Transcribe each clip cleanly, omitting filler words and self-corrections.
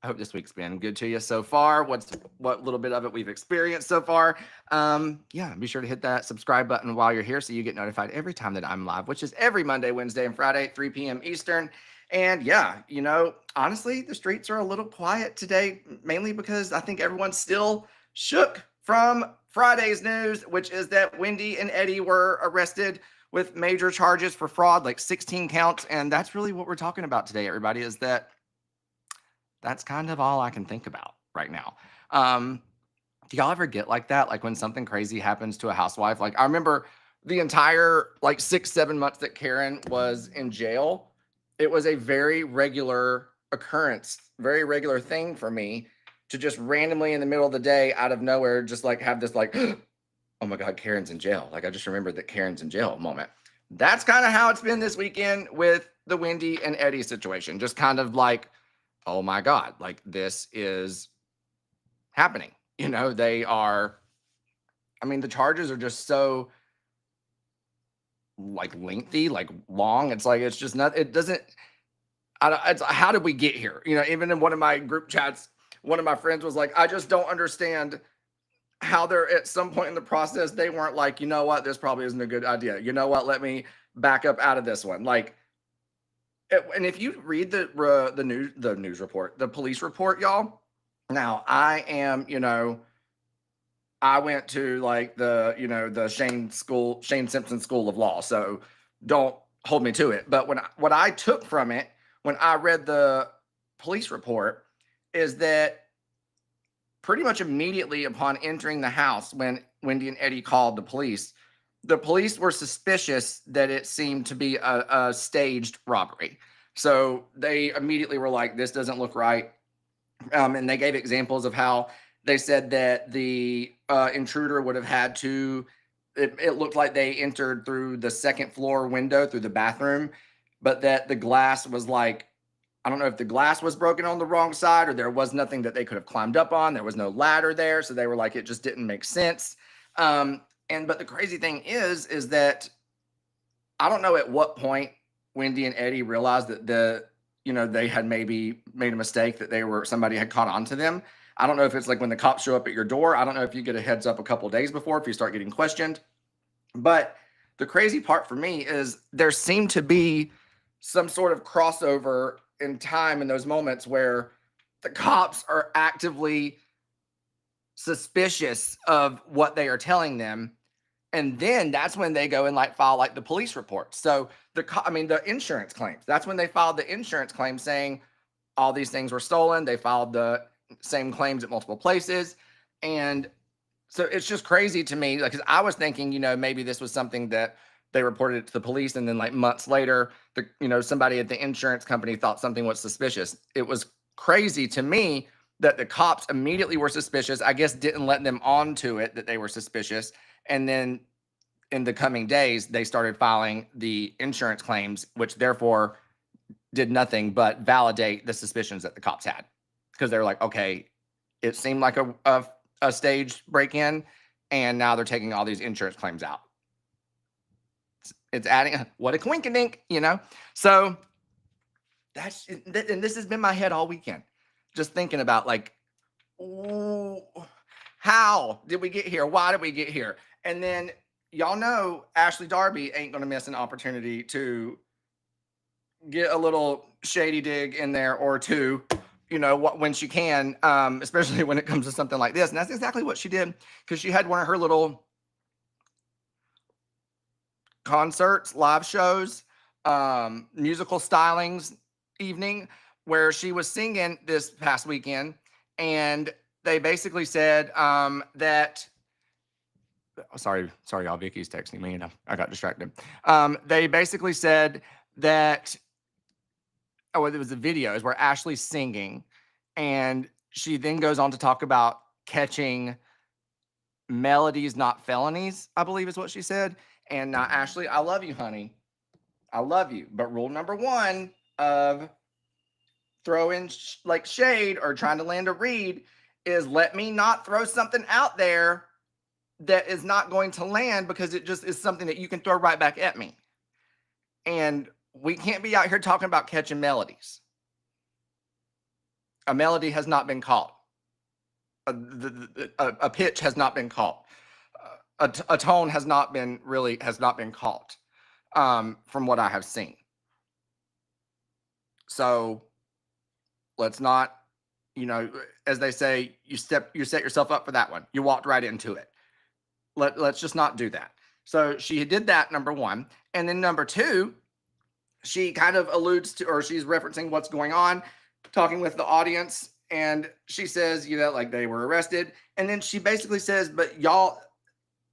I hope this week's been good to you so far. What little bit of it we've experienced so far. Yeah, be sure to hit that subscribe button while you're here so you get notified every time that I'm live, which is every Monday, Wednesday, and Friday, 3 p.m. Eastern. And yeah, honestly, the streets are a little quiet today, mainly because I think everyone's still shook from Friday's news, which is that Wendy and Eddie were arrested with major charges for fraud, like 16 counts. And that's really what we're talking about today, everybody, is that's kind of all I can think about right now. Um, do y'all ever get like that? Like when something crazy happens to a housewife? Like I remember the entire like 6, 7 months that Karen was in jail, it was a very regular occurrence, very regular thing for me to just randomly in the middle of the day out of nowhere, just like have this like, oh my God, Karen's in jail. Like I just remembered that Karen's in jail moment. That's kind of how it's been this weekend with the Wendy and Eddie situation. Just kind of like, oh my God, like this is happening. They are, the charges are just so like lengthy, like long. It's like, it's just not, it doesn't, it's how did we get here? Even in one of my group chats, one of my friends was like, I just don't understand how they're at some point in the process, they weren't like, you know what, this probably isn't a good idea. You know what, let me back up out of this one. Like, and if you read the news report, the police report, y'all. Now I am, I went to like the Shane Simpson School of Law, so don't hold me to it. But what I took from it when I read the police report is that pretty much immediately upon entering the house, when Wendy and Eddie called the police were suspicious that it seemed to be a staged robbery. So they immediately were like, this doesn't look right. And they gave examples of how they said that the intruder would have had to, it looked like they entered through the second floor window through the bathroom, but that the glass was like, I don't know if the glass was broken on the wrong side or there was nothing that they could have climbed up on. There was no ladder there. So they were like, it just didn't make sense. But the crazy thing is that I don't know at what point Wendy and Eddie realized that they had maybe made a mistake, that somebody had caught on to them. I don't know if it's like when the cops show up at your door. I don't know if you get a heads up a couple of days before if you start getting questioned. But the crazy part for me is there seemed to be some sort of crossover in time in those moments where the cops are actively suspicious of what they are telling them. And then that's when they go and like file like the police report. So the insurance claims, that's when they filed the insurance claim saying all these things were stolen. They filed the same claims at multiple places. And so it's just crazy to me, because I was thinking, maybe this was something that they reported it to the police, and then like months later, somebody at the insurance company thought something was suspicious. It was crazy to me that the cops immediately were suspicious. I guess didn't let them onto it that they were suspicious. And then in the coming days, they started filing the insurance claims, which therefore did nothing but validate the suspicions that the cops had. Because they're like, okay, it seemed like a staged break-in, and now they're taking all these insurance claims out. It's adding, what a coinkydink, So and this has been my head all weekend, just thinking about like, ooh, how did we get here? Why did we get here? And then y'all know Ashley Darby ain't going to miss an opportunity to get a little shady dig in there or two, when she can, especially when it comes to something like this. And that's exactly what she did, because she had one of her little concerts, live shows, musical stylings evening where she was singing this past weekend. And they basically said that, sorry, y'all, Vicky's texting me and I got distracted. They basically said that, it was the videos where Ashley's singing, and she then goes on to talk about catching melodies, not felonies, I believe is what she said. And Ashley, I love you, honey. I love you. But rule number one of throwing like shade or trying to land a read is let me not throw something out there that is not going to land, because it just is something that you can throw right back at me. And we can't be out here talking about catching melodies. A melody has not been caught. A pitch has not been caught. A tone has not been caught, from what I have seen. So let's not, as they say, you set yourself up for that one. You walked right into it. Let's just not do that. So she did that, number one. And then number two, she kind of alludes to, or she's referencing what's going on, talking with the audience. And she says, like they were arrested. And then she basically says, but y'all,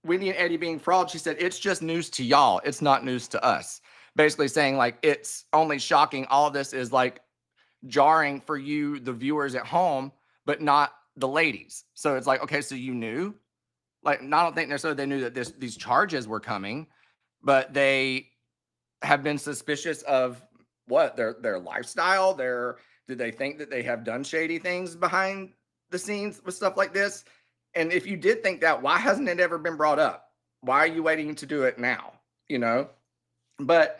Wendy and Eddie being fraud, she said, it's just news to y'all. It's not news to us. Basically saying like, it's only shocking. All of this is like jarring for you, the viewers at home, but not the ladies. So it's like, okay, so you knew? Like, I don't think necessarily they knew that these charges were coming, but they have been suspicious of what their lifestyle. Did they think that they have done shady things behind the scenes with stuff like this? And if you did think that, why hasn't it ever been brought up? Why are you waiting to do it now? But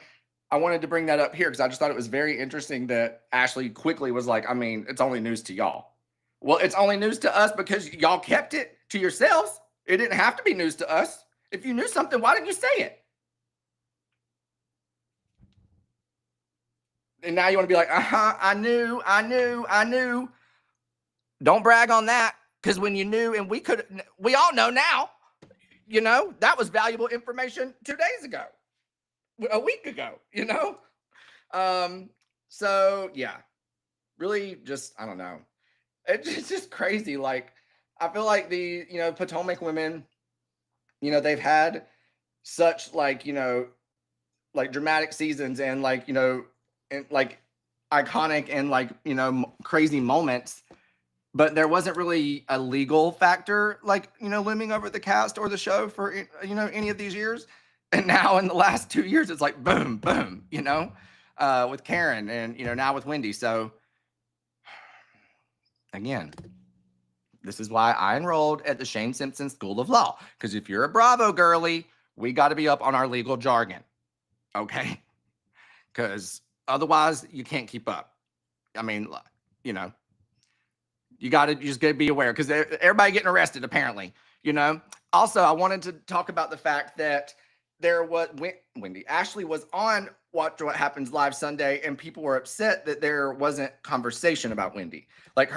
I wanted to bring that up here because I just thought it was very interesting that Ashley quickly was like, I mean, it's only news to y'all. Well, it's only news to us because y'all kept it to yourselves. It didn't have to be news to us. If you knew something, why didn't you say it? And now you want to be like, I knew. Don't brag on that, because when you knew, and we all know now, that was valuable information 2 days ago, a week ago, So yeah, really just, I don't know. It's just crazy. Like, I feel like the, Potomac women, they've had such like, like dramatic seasons and like, and like iconic and like, crazy moments, but there wasn't really a legal factor, like, looming over the cast or the show for, any of these years. And now in the last 2 years, it's like, boom, boom, with Karen and, now with Wendy. So again, this is why I enrolled at the Simpson School of Law. Because if you're a Bravo girly, we got to be up on our legal jargon. Okay? Because otherwise, you can't keep up. I mean, you just got to be aware, because everybody getting arrested, apparently, Also, I wanted to talk about the fact that Ashley was on Watch What Happens Live Sunday, and people were upset that there wasn't conversation about Wendy. Like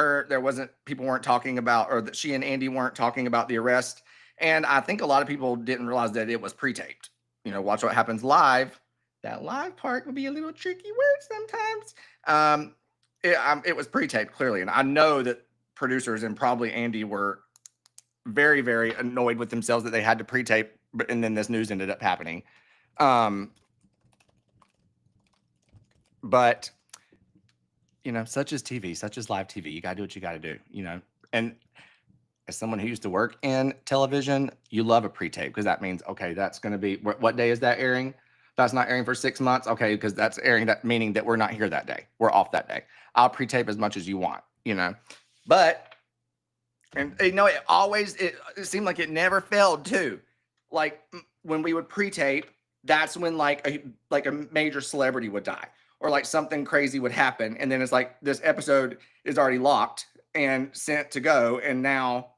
people weren't talking about, or that she and Andy weren't talking about the arrest. And I think a lot of people didn't realize that it was pre-taped. Watch What Happens Live. That live part would be a little tricky word sometimes. It was pre-taped, clearly. And I know that producers and probably Andy were very, very annoyed with themselves that they had to pre-tape, and then this news ended up happening. But such is TV, such is live TV. You got to do what you got to do, And as someone who used to work in television, you love a pre-tape, because that means, okay, that's going to be, what day is that airing? That's not airing for 6 months. Okay, because that's airing, that meaning that we're not here that day. We're off that day. I'll pre-tape as much as you want, But, and it seemed like it never failed too. Like when we would pre-tape, that's when like a major celebrity would die, or like something crazy would happen. And then it's like, this episode is already locked and sent to go. And now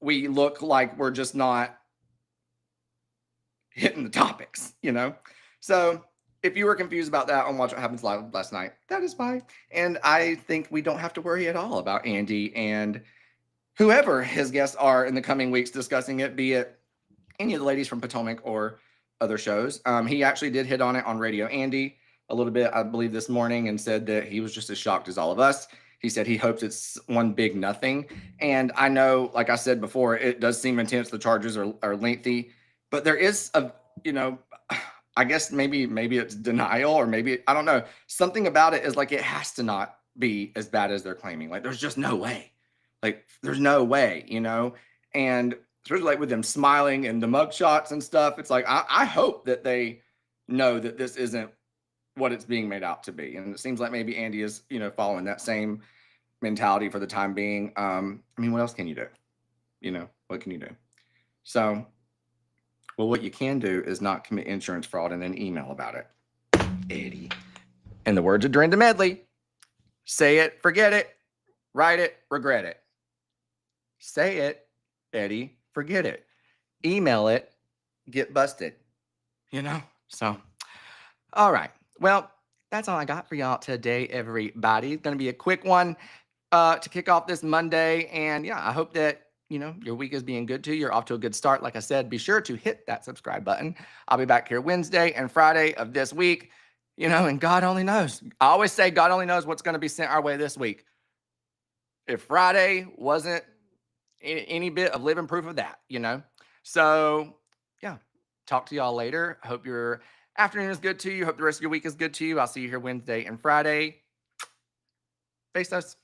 we look like we're just not hitting the topics, So if you were confused about that on Watch What Happens Live last night, that is fine. And I think we don't have to worry at all about Andy and whoever his guests are in the coming weeks discussing it, be it any of the ladies from Potomac or other shows. He actually did hit on it on Radio Andy a little bit, I believe, this morning, and said that he was just as shocked as all of us. He said he hopes it's one big nothing. And I know, like I said before, it does seem intense. The charges are lengthy, but there is I guess maybe it's denial, or maybe, I don't know. Something about it is like, it has to not be as bad as they're claiming. Like, there's just no way. Like, there's no way, And especially like with them smiling and the mug shots and stuff, it's like, I hope that they know that this isn't what it's being made out to be. And it seems like maybe Andy is, following that same mentality for the time being. I mean, what else can you do? What can you do? So, well, what you can do is not commit insurance fraud and then email about it. Eddie. In the words of Dorinda Medley, say it, forget it. Write it, regret it. Say it, Eddie, forget it. Email it, get busted. You know? So, all right. Well, that's all I got for y'all today, everybody. It's going to be a quick one to kick off this Monday. And yeah, I hope that, your week is being good to you. You're off to a good start. Like I said, be sure to hit that subscribe button. I'll be back here Wednesday and Friday of this week, and God only knows. I always say God only knows what's going to be sent our way this week. If Friday wasn't any bit of living proof of that, So, yeah, talk to y'all later. Hope your afternoon is good to you. Hope the rest of your week is good to you. I'll see you here Wednesday and Friday. Face us.